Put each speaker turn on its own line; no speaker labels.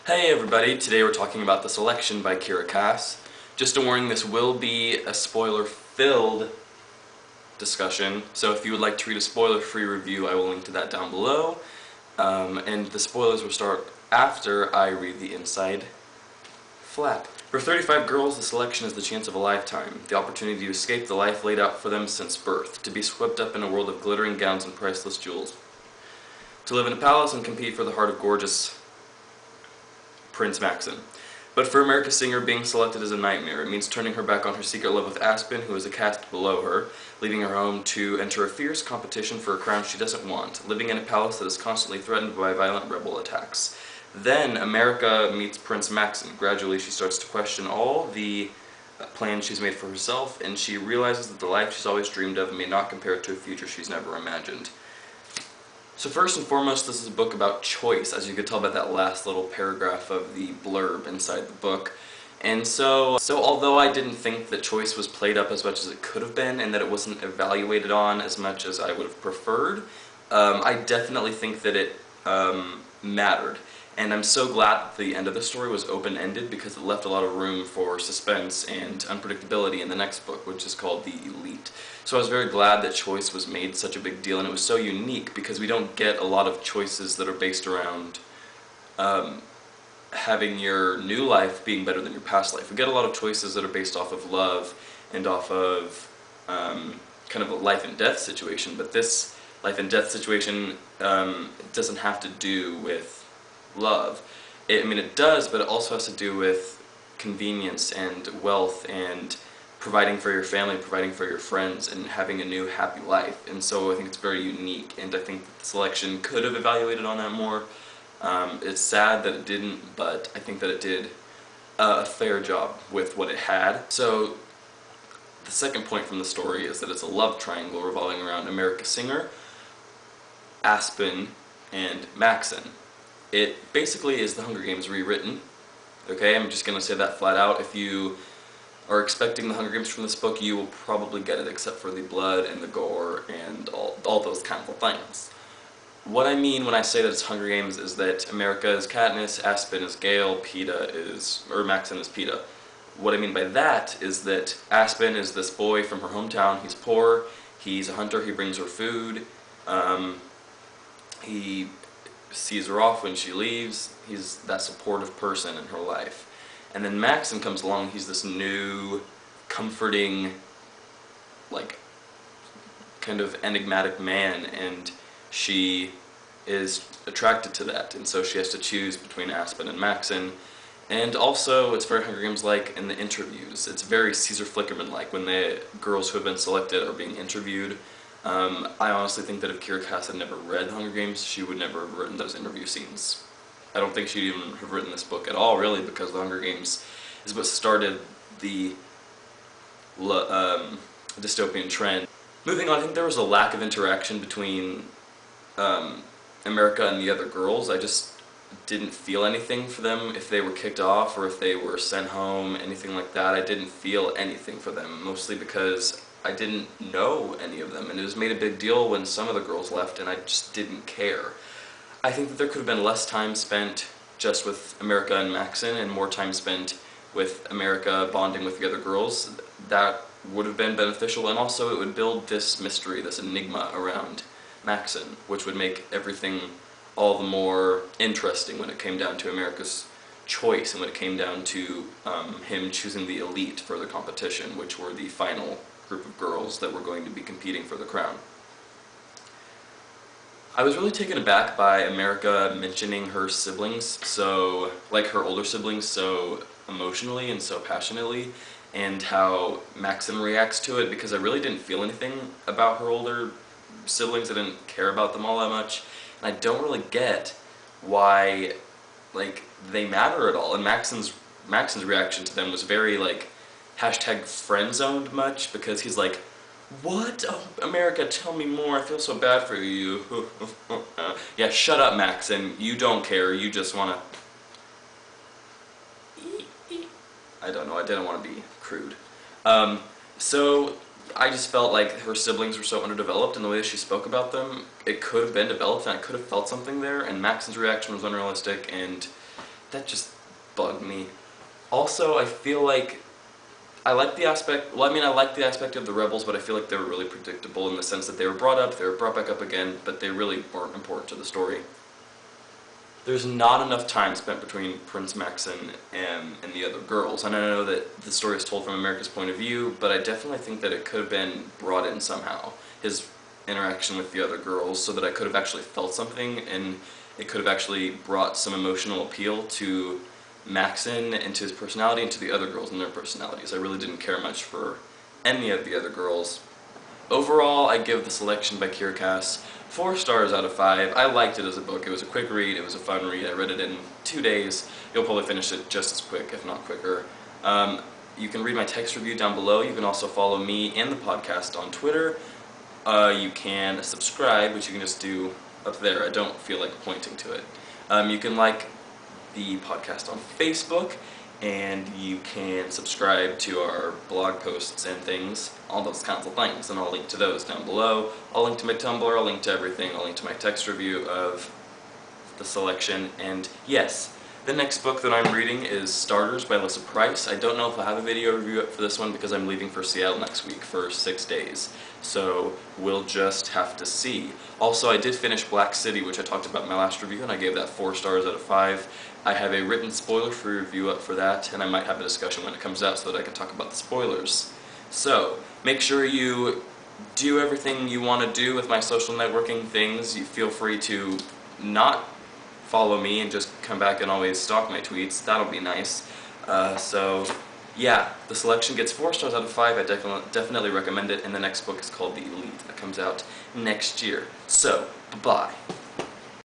Hey everybody, today we're talking about The Selection by Kiera Cass. Just a warning, this will be a spoiler-filled discussion, so if you would like to read a spoiler-free review, I will link to that down below. And the spoilers will start after I read the inside flap. For 35 girls, The Selection is the chance of a lifetime, the opportunity to escape the life laid out for them since birth, to be swept up in a world of glittering gowns and priceless jewels, to live in a palace and compete for the heart of gorgeous Prince Maxon. But for America Singer, being selected is a nightmare. It means turning her back on her secret love with Aspen, who is a caste below her, leaving her home to enter a fierce competition for a crown she doesn't want, living in a palace that is constantly threatened by violent rebel attacks. Then America meets Prince Maxon. Gradually she starts to question all the plans she's made for herself, and she realizes that the life she's always dreamed of may not compare to a future she's never imagined. So first and foremost, this is a book about choice, as you could tell by that last little paragraph of the blurb inside the book. And so although I didn't think that choice was played up as much as it could have been, and that it wasn't evaluated on as much as I would have preferred, I definitely think that it mattered. And I'm so glad that the end of the story was open-ended, because it left a lot of room for suspense and unpredictability in the next book, which is called The Elite. So I was very glad that choice was made such a big deal, and it was so unique, because we don't get a lot of choices that are based around having your new life being better than your past life. We get a lot of choices that are based off of love and off of kind of a life and death situation, but this life and death situation doesn't have to do with love. I mean, it does, but it also has to do with convenience and wealth and providing for your family, providing for your friends, and having a new happy life. And so I think it's very unique, and I think that The Selection could have evaluated on that more. It's sad that it didn't, but I think that it did a fair job with what it had. So the second point from the story is that it's a love triangle revolving around America Singer, Aspen, and Maxon. It basically is the Hunger Games rewritten. Okay, I'm just going to say that flat out. If you are expecting the Hunger Games from this book, you will probably get it, except for the blood and the gore and all those kinds of things. What I mean when I say that it's Hunger Games is that America is Katniss, Aspen is Gale, Maxon is Peeta. What I mean by that is that Aspen is this boy from her hometown. He's poor, he's a hunter, he brings her food, he sees her off when she leaves. He's that supportive person in her life. And then Maxon comes along. He's this new, comforting, like, kind of enigmatic man, and she is attracted to that, and so she has to choose between Aspen and Maxon. And also, it's very Hunger Games-like in the interviews. It's very Caesar Flickerman-like when the girls who have been selected are being interviewed. I honestly think that if Kiera Cass had never read The Hunger Games, she would never have written those interview scenes. I don't think she'd even have written this book at all, really, because The Hunger Games is what started the dystopian trend. Moving on, I think there was a lack of interaction between America and the other girls. I just didn't feel anything for them if they were kicked off or if they were sent home, anything like that. I didn't feel anything for them, mostly because I didn't know any of them, and it was made a big deal when some of the girls left, and I just didn't care. I think that there could have been less time spent just with America and Maxon, and more time spent with America bonding with the other girls. That would have been beneficial, and also it would build this mystery, this enigma around Maxon, which would make everything all the more interesting when it came down to America's choice, and when it came down to him choosing the elite for the competition, which were the final group of girls that were going to be competing for the crown. I was really taken aback by America mentioning her siblings, so, like her older siblings, so emotionally and so passionately, and how Maxon reacts to it, because I really didn't feel anything about her older siblings. I didn't care about them all that much, and I don't really get why, like, they matter at all. And Maxon's reaction to them was very, like, hashtag friend-zoned much, because he's like, "What? Oh, America, tell me more. I feel so bad for you." Yeah, shut up, Maxon. You don't care. You just want to... I don't know. I didn't want to be crude. So I just felt like her siblings were so underdeveloped, and the way that she spoke about them, it could have been developed, and I could have felt something there, and Maxon's reaction was unrealistic, and that just bugged me. Also, I feel like I like the aspect, well, I mean, I like the aspect of the rebels, but I feel like they were really predictable in the sense that they were brought up, they were brought back up again, but they really weren't important to the story. There's not enough time spent between Prince Maxon and the other girls, and I know that the story is told from America's point of view, but I definitely think that it could have been brought in somehow, his interaction with the other girls, so that I could have actually felt something, and it could have actually brought some emotional appeal to Maxon and to his personality and to the other girls and their personalities. I really didn't care much for any of the other girls. Overall, I give The Selection by Kiera Cass 4 stars out of 5. I liked it as a book. It was a quick read, it was a fun read. I read it in 2 days. You'll probably finish it just as quick, if not quicker. You can read my text review down below. You can also follow me and the podcast on Twitter. You can subscribe, which you can just do up there. I don't feel like pointing to it. You can like the podcast on Facebook, and you can subscribe to our blog posts and things, all those kinds of things, and I'll link to those down below. I'll link to my Tumblr, I'll link to everything, I'll link to my text review of The Selection, and yes, the next book that I'm reading is Starters by Alyssa Price. I don't know if I'll have a video review up for this one because I'm leaving for Seattle next week for 6 days, so we'll just have to see. Also, I did finish Black City, which I talked about in my last review, and I gave that 4 stars out of 5. I have a written spoiler-free review up for that, and I might have a discussion when it comes out so that I can talk about the spoilers. So, make sure you do everything you want to do with my social networking things. You feel free to not follow me and just come back and always stalk my tweets. That'll be nice. So, yeah, The Selection gets 4 stars out of 5. I definitely recommend it, and the next book is called The Elite. That comes out next year. So, bye-bye.